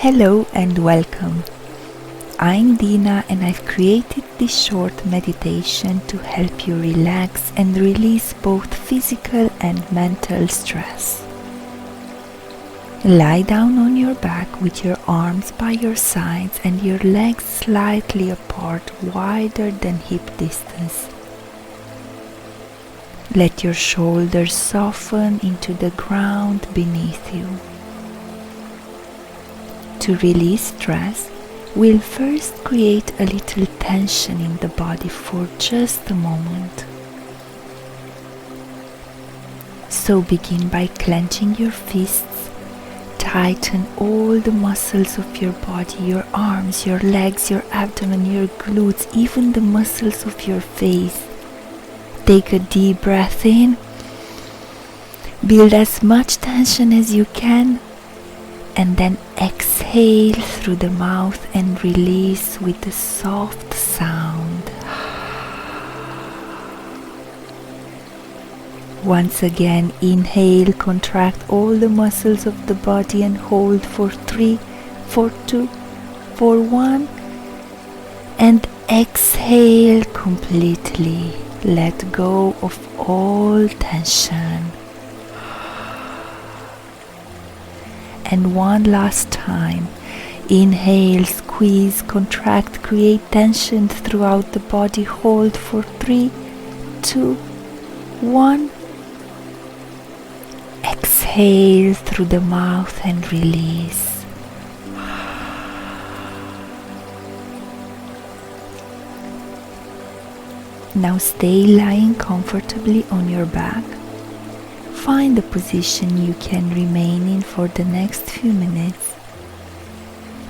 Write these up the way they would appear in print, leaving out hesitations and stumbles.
Hello and welcome. I'm Dina and I've created this short meditation to help you relax and release both physical and mental stress. Lie down on your back with your arms by your sides and your legs slightly apart, wider than hip distance. Let your shoulders soften into the ground beneath you. To release stress, we'll first create a little tension in the body for just a moment. So begin by clenching your fists, tighten all the muscles of your body, your arms, your legs, your abdomen, your glutes, even the muscles of your face. Take a deep breath in, build as much tension as you can, and then exhale through the mouth and release with a soft sound. Once again, inhale, contract all the muscles of the body and hold for 3, for 2, for 1, and exhale completely. Let go of all tension. And one last time, inhale, squeeze, contract, create tension throughout the body, hold for 3, 2, 1, exhale through the mouth and release. Now stay lying comfortably on your back. Find a position you can remain in for the next few minutes.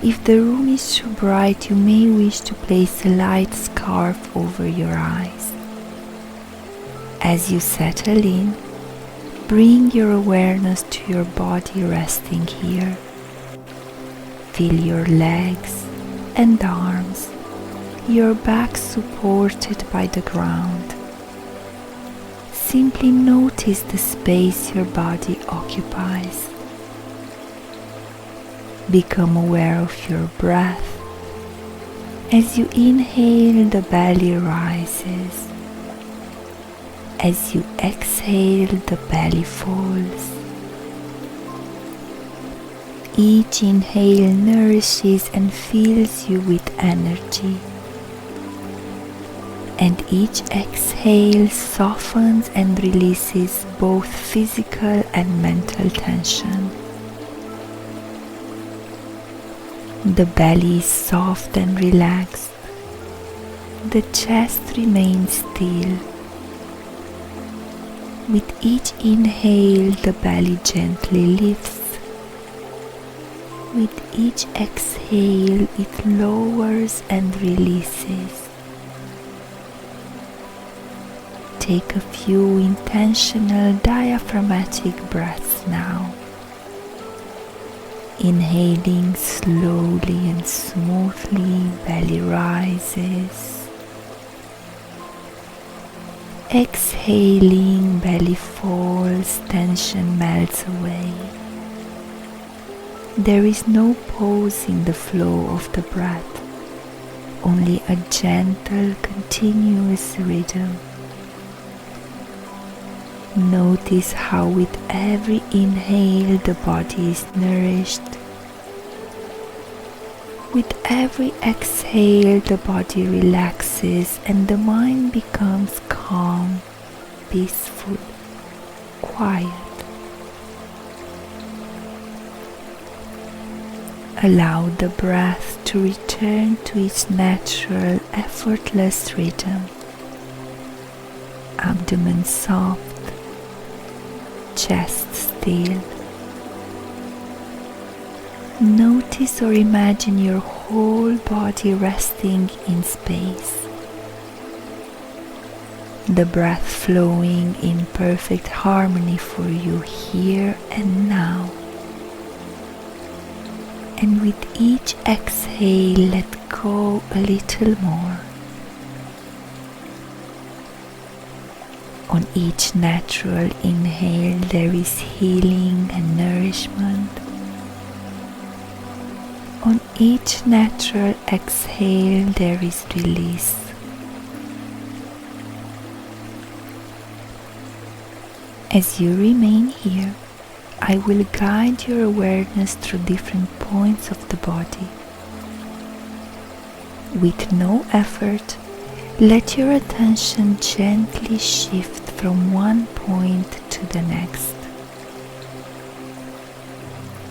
If the room is too bright, you may wish to place a light scarf over your eyes. As you settle in, bring your awareness to your body resting here. Feel your legs and arms, your back supported by the ground. Simply notice the space your body occupies. Become aware of your breath. As you inhale, the belly rises. As you exhale, the belly falls. Each inhale nourishes and fills you with energy. And each exhale softens and releases both physical and mental tension. The belly is soft and relaxed. The chest remains still. With each inhale, the belly gently lifts. With each exhale, it lowers and releases. Take a few intentional diaphragmatic breaths now. Inhaling slowly and smoothly, belly rises. Exhaling, belly falls, tension melts away. There is no pause in the flow of the breath, only a gentle, continuous rhythm. Notice how with every inhale the body is nourished. With every exhale the body relaxes and the mind becomes calm, peaceful, quiet. Allow the breath to return to its natural, effortless rhythm. Abdomen soft, chest still. Notice or imagine your whole body resting in space. The breath flowing in perfect harmony for you here and now. And with each exhale, let go a little more. On each natural inhale there is healing and nourishment. On each natural exhale, there is release. As you remain here, I will guide your awareness through different points of the body. With no effort, let your attention gently shift from one point to the next.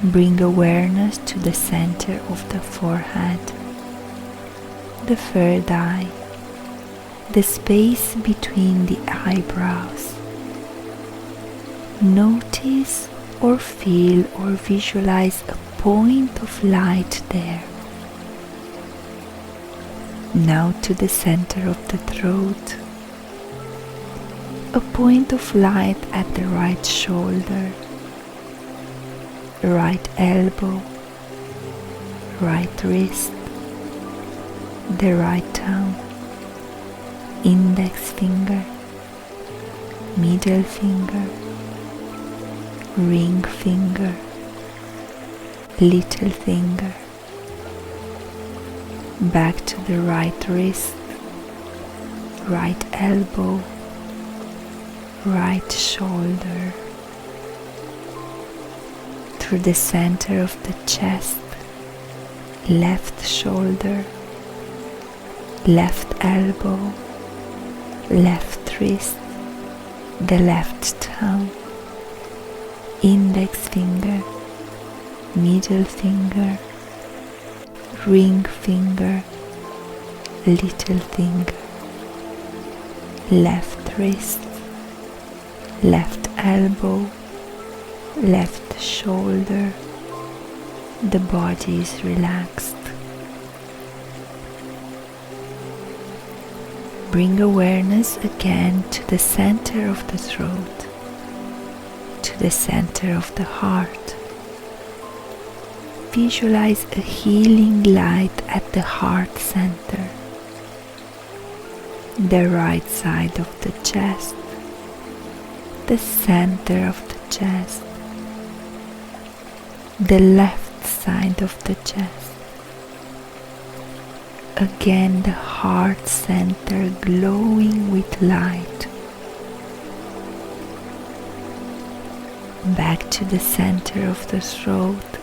Bring awareness to the center of the forehead, the third eye, the space between the eyebrows. Notice or feel or visualize a point of light there. Now to the center of the throat, a point of light at the right shoulder, right elbow, right wrist, the right thumb, index finger, middle finger, ring finger, little finger, back to the right wrist, right elbow, right shoulder, through the center of the chest, left shoulder, left elbow, left wrist, the left thumb, index finger, middle finger, ring finger, little finger, left wrist, left elbow, left shoulder. The body is relaxed. Bring awareness again to the center of the throat, to the center of the heart. Visualize a healing light at the heart center, the right side of the chest, the center of the chest, the left side of the chest. Again, the heart center glowing with light. Back to the center of the throat,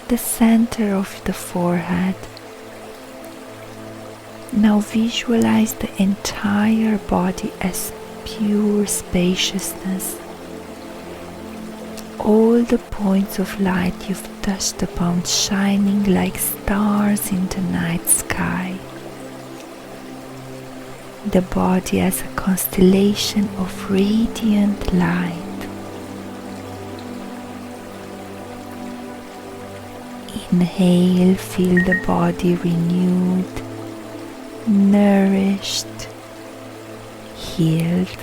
the center of the forehead. Now visualize the entire body as pure spaciousness. All the points of light you've touched upon shining like stars in the night sky. The body as a constellation of radiant light. Inhale, feel the body renewed, nourished, healed.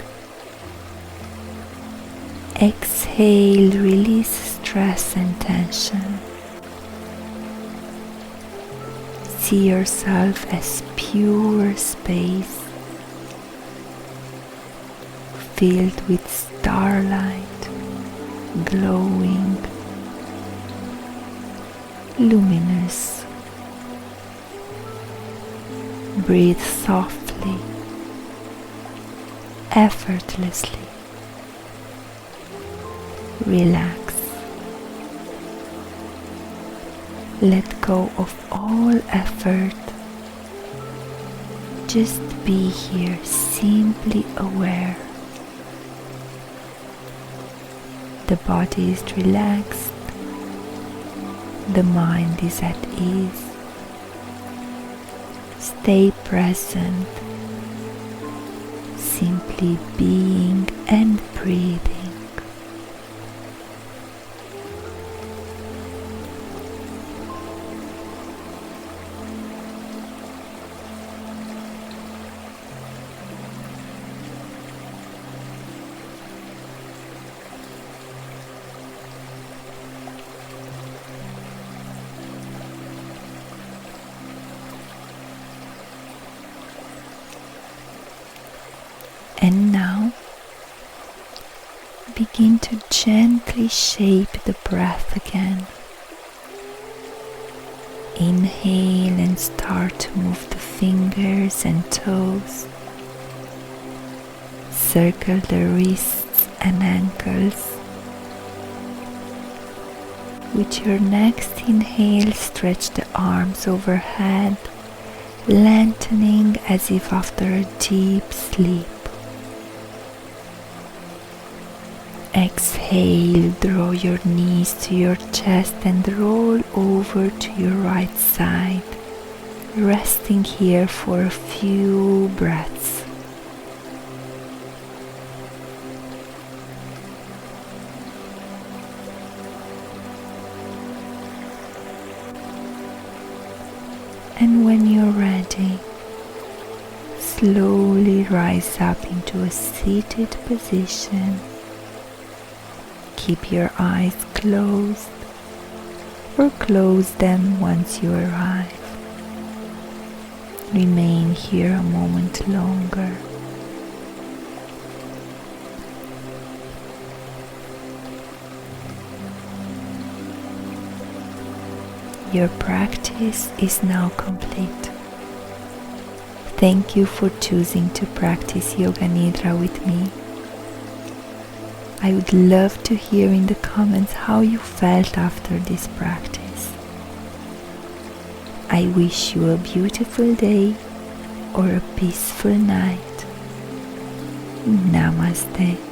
Exhale, release stress and tension. See yourself as pure space, filled with starlight, glowing, luminous. Breathe softly, effortlessly. Relax. Let go of all effort. Just be here, simply aware. The body is relaxed. The mind is at ease. Stay present, simply being and breathing. And now, begin to gently shape the breath again. Inhale and start to move the fingers and toes. Circle the wrists and ankles. With your next inhale, stretch the arms overhead, lengthening as if after a deep sleep. Exhale, draw your knees to your chest and roll over to your right side, resting here for a few breaths. And when you're ready, slowly rise up into a seated position. Keep your eyes closed or close them once you arrive. Remain here a moment longer. Your practice is now complete. Thank you for choosing to practice Yoga Nidra with me. I would love to hear in the comments how you felt after this practice. I wish you a beautiful day or a peaceful night. Namaste.